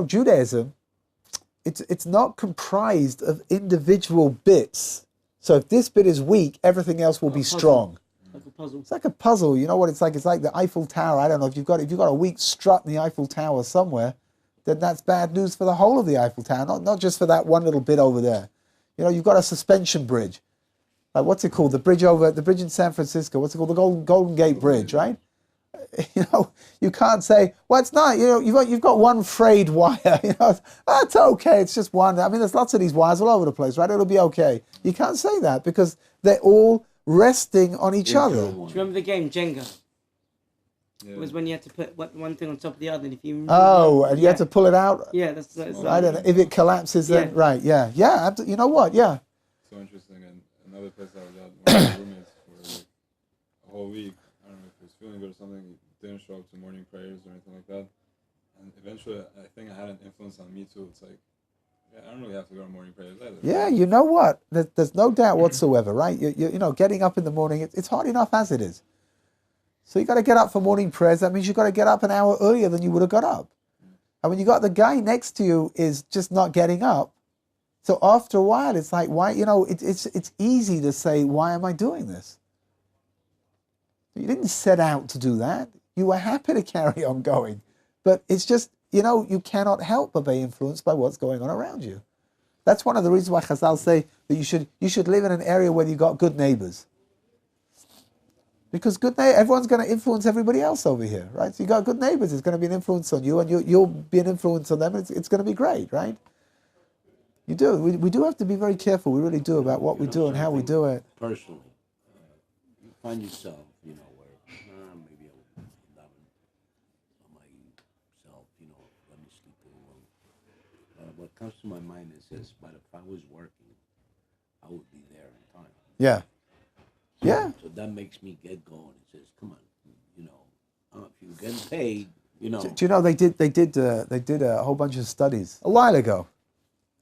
Judaism, it's not comprised of individual bits. So if this bit is weak, everything else will be strong. Like a puzzle. It's like a puzzle. You know what it's like? It's like the Eiffel Tower. I don't know if you've got a weak strut in the Eiffel Tower somewhere, then that's bad news for the whole of the Eiffel Tower, not just for that one little bit over there. You know, you've got a suspension bridge. Like what's it called? The bridge in San Francisco. What's it called? The Golden Gate Bridge, right? You know, you can't say, well, it's not. You know, you've got one frayed wire. You know, that's okay. It's just one. I mean, there's lots of these wires all over the place, right? It'll be okay. You can't say that because they're all resting on each other. Do you remember the game Jenga? Yeah. It was when you had to put one thing on top of the other, and if you And you had to pull it out. Yeah, that's I don't know if it collapses. Then right, yeah. You know what? Yeah. So interesting. And another place I was at, one of my roommates for like a whole week. I don't know if he was feeling good or something. He didn't show up to morning prayers or anything like that. And eventually, I think I had an influence on me too. It's like, I don't really have to go to morning prayers either. Yeah, you know what? There's no doubt whatsoever, right? You know, getting up in the morning, it's hard enough as it is. So you got to get up for morning prayers. That means you got to get up an hour earlier than you would have got up. And when you got the guy next to you is just not getting up, so after a while, it's like, why? You know, it's easy to say, why am I doing this? You didn't set out to do that. You were happy to carry on going, but it's just, you know, you cannot help but be influenced by what's going on around you. That's one of the reasons why Chazal say that you should live in an area where you got good neighbors. Because everyone's going to influence everybody else over here, right? So you got good neighbors, it's going to be an influence on you, and you'll be an influence on them, and it's going to be great, right? You do. We do have to be very careful, we really do, about what we do and how we do it. Personally, you find yourself, you know, where maybe I would down on myself, you know, let me sleep a little. What comes to my mind is this: but if I was working, I would be there in time. Yeah. Yeah. So that makes me get going. It says, come on, you know, if you're getting paid, you know. Do you know they did a whole bunch of studies a while ago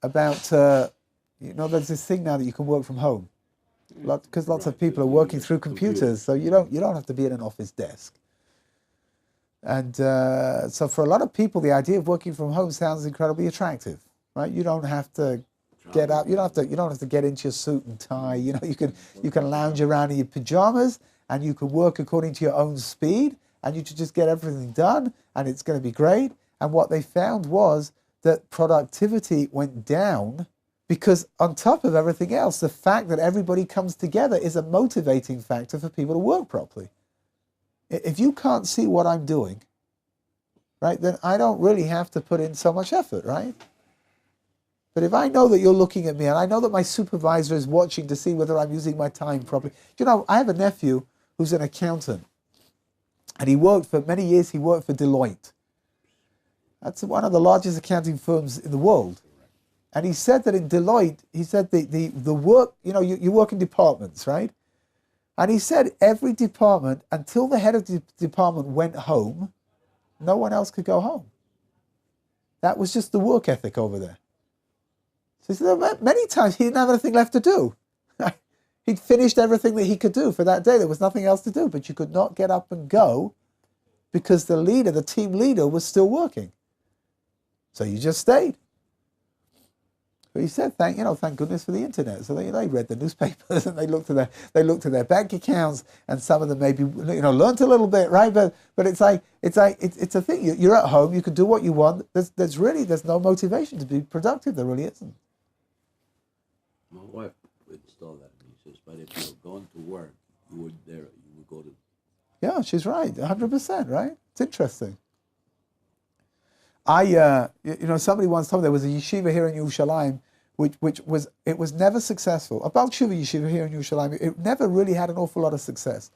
about you know, there's this thing now that you can work from home because lots of people are working through computers, so you don't have to be at an office desk. And so for a lot of people, the idea of working from home sounds incredibly attractive, right? You don't have to get up. You don't have to get into your suit and tie. You know, you can lounge around in your pajamas and you can work according to your own speed and you can just get everything done and it's going to be great. And what they found was that productivity went down because on top of everything else, the fact that everybody comes together is a motivating factor for people to work properly. If you can't see what I'm doing, right, then I don't really have to put in so much effort, right? But if I know that you're looking at me and I know that my supervisor is watching to see whether I'm using my time properly. You know, I have a nephew who's an accountant and for many years he worked for Deloitte. That's one of the largest accounting firms in the world. And he said that in Deloitte, he said the work, you know, you work in departments, right? And he said every department, until the head of the department went home, no one else could go home. That was just the work ethic over there. So he said many times he didn't have anything left to do. He'd finished everything that he could do for that day. There was nothing else to do, but you could not get up and go because the team leader was still working. So you just stayed. But he said, thank goodness for the internet. So they read the newspapers and they looked at their bank accounts, and some of them maybe learned a little bit, right? But it's a thing. You're at home. You can do what you want. There's no motivation to be productive. There really isn't. My wife installed that. He says, but if you're going to work, you would go to. Yeah, she's right. 100%. Right. It's interesting. Somebody once told me there was a yeshiva here in Yerushalayim, which was never successful. A Baal Tshuva yeshiva here in Yerushalayim, it never really had an awful lot of success,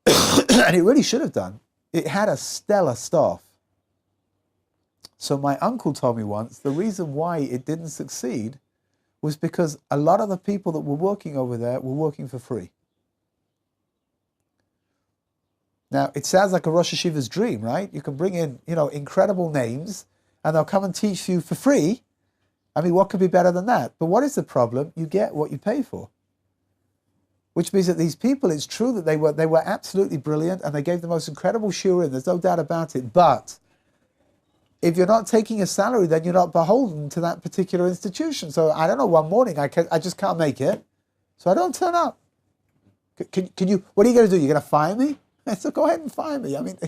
and it really should have done. It had a stellar staff. So my uncle told me once the reason why it didn't succeed was because a lot of the people that were working over there were working for free. Now, it sounds like a Rosh Hashiva's dream, right? You can bring in, incredible names and they'll come and teach you for free. I mean, what could be better than that? But what is the problem? You get what you pay for. Which means that these people, it's true that they were absolutely brilliant and they gave the most incredible shiurim, there's no doubt about it. But if you're not taking a salary, then you're not beholden to that particular institution. So I don't know, one morning I just can't make it, so I don't turn up. Can you? What are you going to do? You're going to fire me? So go ahead and fire me. I mean,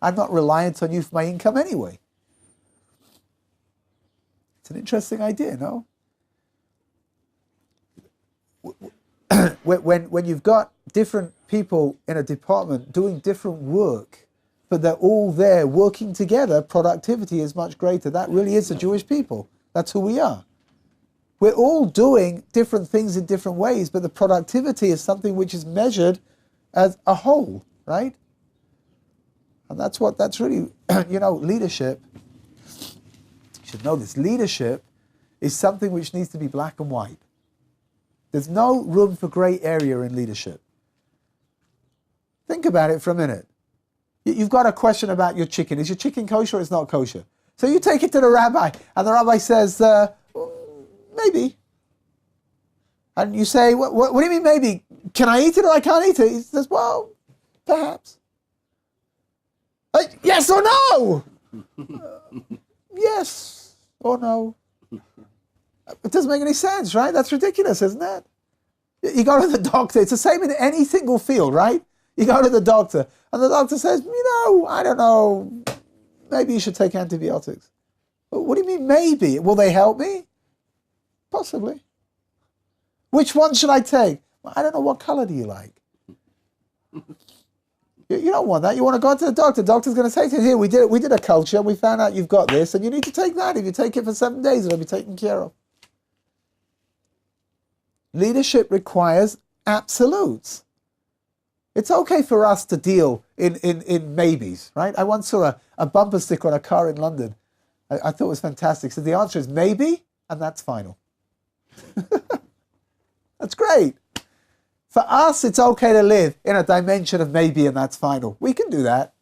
I'm not reliant on you for my income anyway. It's an interesting idea, no? When you've got different people in a department doing different work, but they're all there working together, productivity is much greater. That really is the Jewish people. That's who we are. We're all doing different things in different ways, but the productivity is something which is measured as a whole. Right? And that's really, leadership. You should know this. Leadership is something which needs to be black and white. There's no room for grey area in leadership. Think about it for a minute. You've got a question about your chicken. Is your chicken kosher or it's not kosher? So you take it to the rabbi, and the rabbi says, maybe. And you say, what do you mean maybe? Can I eat it or I can't eat it? He says, well, perhaps. Yes or no? Yes or no. It doesn't make any sense, right? That's ridiculous, isn't it? You go to the doctor. It's the same in any single field, right? You go to the doctor, and the doctor says, I don't know, maybe you should take antibiotics. What do you mean maybe? Will they help me? Possibly. Which one should I take? Well, I don't know. What color do you like? You don't want that. You want to go to the doctor. The doctor's going to say to you, here, we did a culture, and we found out you've got this, and you need to take that. If you take it for 7 days, it'll be taken care of. Leadership requires absolutes. It's okay for us to deal in maybes, right? I once saw a bumper sticker on a car in London. I thought it was fantastic. So the answer is maybe, and that's final. That's great. For us, it's okay to live in a dimension of maybe and that's final. We can do that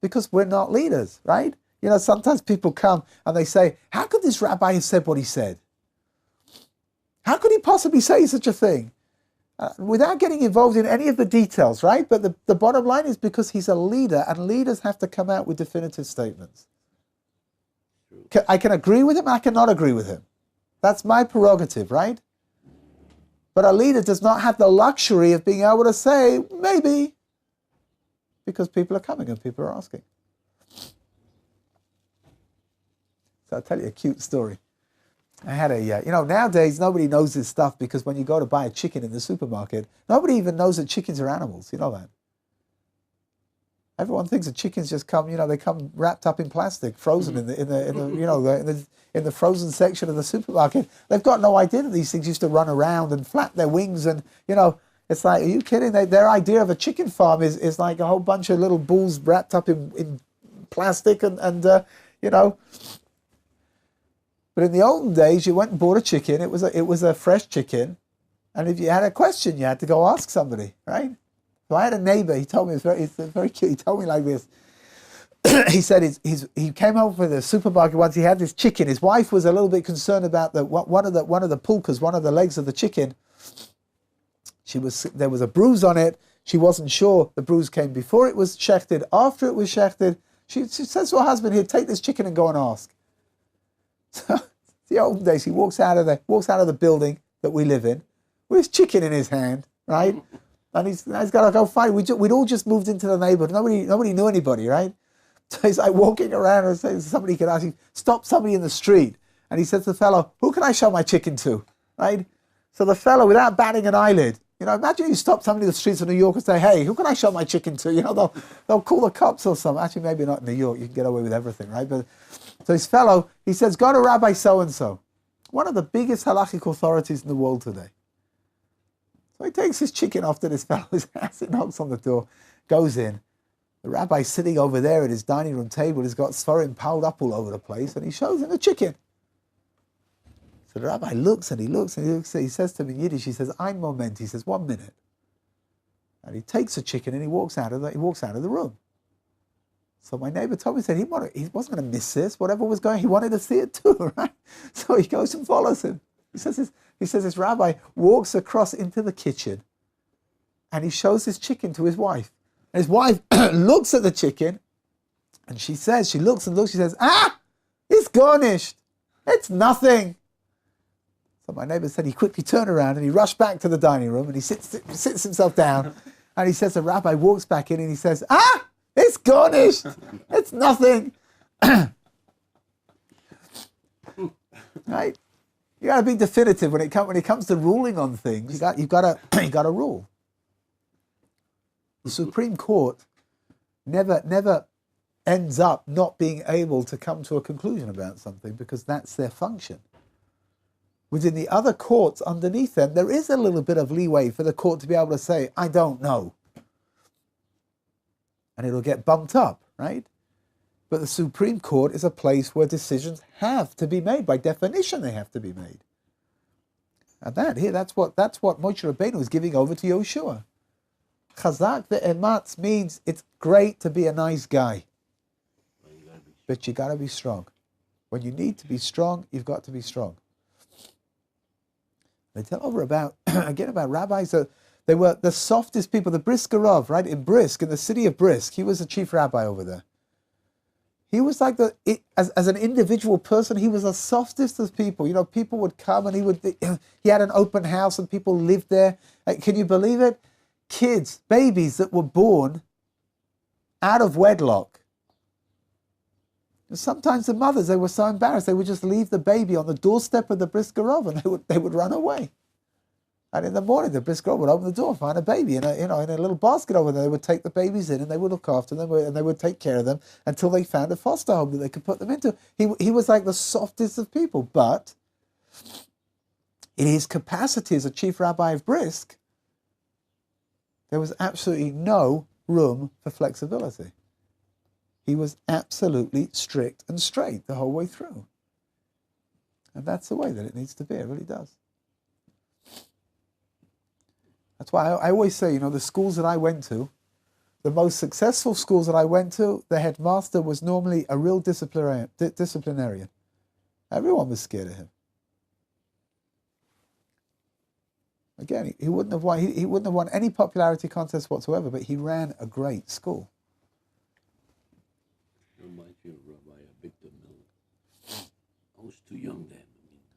because we're not leaders, right? You know, sometimes people come and they say, how could this rabbi have said what he said? How could he possibly say such a thing? Without getting involved in any of the details, right? But the bottom line is because he's a leader and leaders have to come out with definitive statements. I can agree with him, I cannot agree with him. That's my prerogative, right? But a leader does not have the luxury of being able to say, maybe, because people are coming and people are asking. So I'll tell you a cute story. I had nowadays nobody knows this stuff because when you go to buy a chicken in the supermarket, nobody even knows that chickens are animals. You know that? Everyone thinks that chickens just come, they come wrapped up in plastic, frozen in the frozen section of the supermarket. They've got no idea that these things used to run around and flap their wings, and it's like, are you kidding? Their idea of a chicken farm is like a whole bunch of little bulls wrapped up in plastic and. But in the olden days, you went and bought a chicken. It was a fresh chicken, and if you had a question, you had to go ask somebody, right? So I had a neighbor. He told me it's very cute. He told me like this. He said he came home from the supermarket once. He had this chicken. His wife was a little bit concerned about one of the pulkas, one of the legs of the chicken. There was a bruise on it. She wasn't sure the bruise came before it was shechted, after it was shechted. She says to her husband, "Here, take this chicken and go and ask." So the olden days, he walks out of the building that we live in with his chicken in his hand, right? And he's got to go find. We'd all just moved into the neighborhood. Nobody knew anybody, right? So he's like walking around and saying somebody could ask him, stop somebody in the street. And he says to the fellow, "Who can I show my chicken to?" Right? So the fellow, without batting an eyelid, imagine you stop somebody in the streets of New York and say, "Hey, who can I show my chicken to?" They'll call the cops or something. Actually, maybe not in New York. You can get away with everything, right? But so this fellow, he says, "Go to Rabbi so-and-so, one of the biggest halachic authorities in the world today." So he takes his chicken off to this fellow's house. He knocks on the door, goes in. The rabbi's sitting over there at his dining room table. He's got sforim piled up all over the place, and he shows him the chicken. So the rabbi looks and he looks and he looks. He says to him in Yiddish, he says, "Ein Moment." He says, "1 minute." And he takes the chicken and he walks out of the room. So my neighbor told me, he said he wasn't going to miss this. Whatever was going, he wanted to see it too, right? So he goes and follows him. He says this rabbi walks across into the kitchen, and he shows his chicken to his wife. And his wife looks at the chicken, and she looks and looks. She says, it's garnished. It's nothing. So my neighbor said he quickly turned around and he rushed back to the dining room and he sits himself down, and he says the rabbi walks back in and he says, it's garnished. It's nothing. Right? You got to be definitive when it comes to ruling on things. You got to rule. The Supreme Court never ends up not being able to come to a conclusion about something because that's their function. Within the other courts underneath them, there is a little bit of leeway for the court to be able to say, "I don't know." And it'll get bumped up, right? But the Supreme Court is a place where decisions have to be made. By definition, they have to be made. And that's what Moshe Rabbeinu is giving over to Yoshua. Chazak ve'ematz means it's great to be a nice guy, but you got to be strong. When you need to be strong, you've got to be strong. They tell over about rabbis. They were the softest people, the Briskerov, right? In the city of Brisk, he was the chief rabbi over there. He was like as an individual person, he was the softest of people. People would come and he had an open house and people lived there. Can you believe it? Kids, babies that were born out of wedlock. And sometimes the mothers, they were so embarrassed, they would just leave the baby on the doorstep of the Briskerov and they would run away. And in the morning, the Briskerov would open the door, find a baby in a little basket over there. They would take the babies in and they would look after them and they would take care of them until they found a foster home that they could put them into. He was like the softest of people, but in his capacity as a chief rabbi of Brisk, there was absolutely no room for flexibility. He was absolutely strict and straight the whole way through. And that's the way that it needs to be, it really does. That's why I always say, the schools that I went to, the most successful schools that I went to, the headmaster was normally a real disciplinarian. Everyone was scared of him. Again, he wouldn't have won. He wouldn't have won any popularity contest whatsoever, but he ran a great school. Reminds me of Rabbi Victor Miller. I was too young then.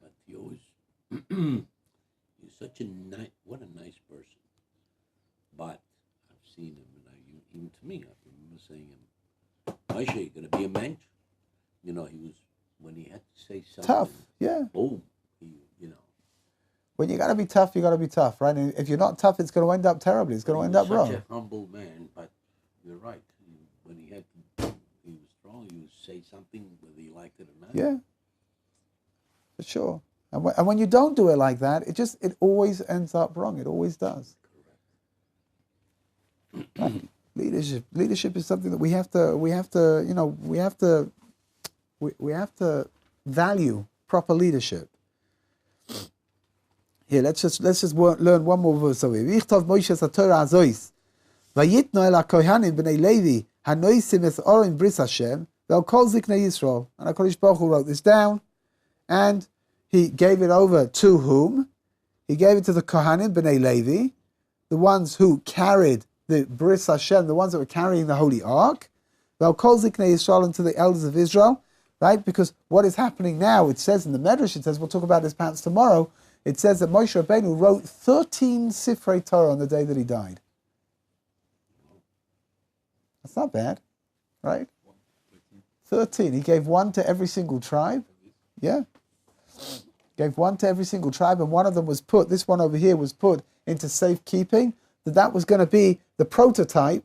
But he always he's such a what a nice person. But I've seen him, and even to me, I remember saying him, Moshe, you gonna be a mensch? He was when he had to say something. Tough, yeah. Boom, When you got to be tough, you got to be tough, right? And if you're not tough, it's going to end up terribly. It's going to end up wrong. Such a humble man, but you're right. When he was strong, he would say something whether you liked it or not. Yeah, for sure. And when you don't do it like that, it always ends up wrong. It always does. Correct. Right? Leadership is something that we have to value proper leadership. Here, let's just learn one more verse over here. V'yichtav Moshe es haTorah azois, vayitno el hakohanim b'nei Levi hanoisim es orim bris Hashem ve'al kol ziknei Yisrael. And HaKadosh Baruch Hu wrote this down, and he gave it over to whom? He gave it to the Kohanim b'nei Levi, the ones who carried the bris Hashem, the ones that were carrying the Holy Ark, ve'al kol ziknei Yisrael, and to the elders of Israel, right? Because what is happening now, it says in the Medrash, we'll talk about this perhaps tomorrow, it says that Moshe Rabbeinu wrote 13 Sifrei Torah on the day that he died. That's not bad, right? 13. He gave one to every single tribe. Yeah. Gave one to every single tribe, and one of them was put, this one over here was put into safekeeping, that was going to be the prototype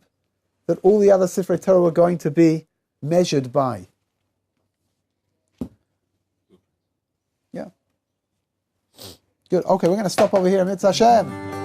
that all the other Sifrei Torah were going to be measured by. Yeah. Good. Okay, we're going to stop over here. Mitzvah Hashem.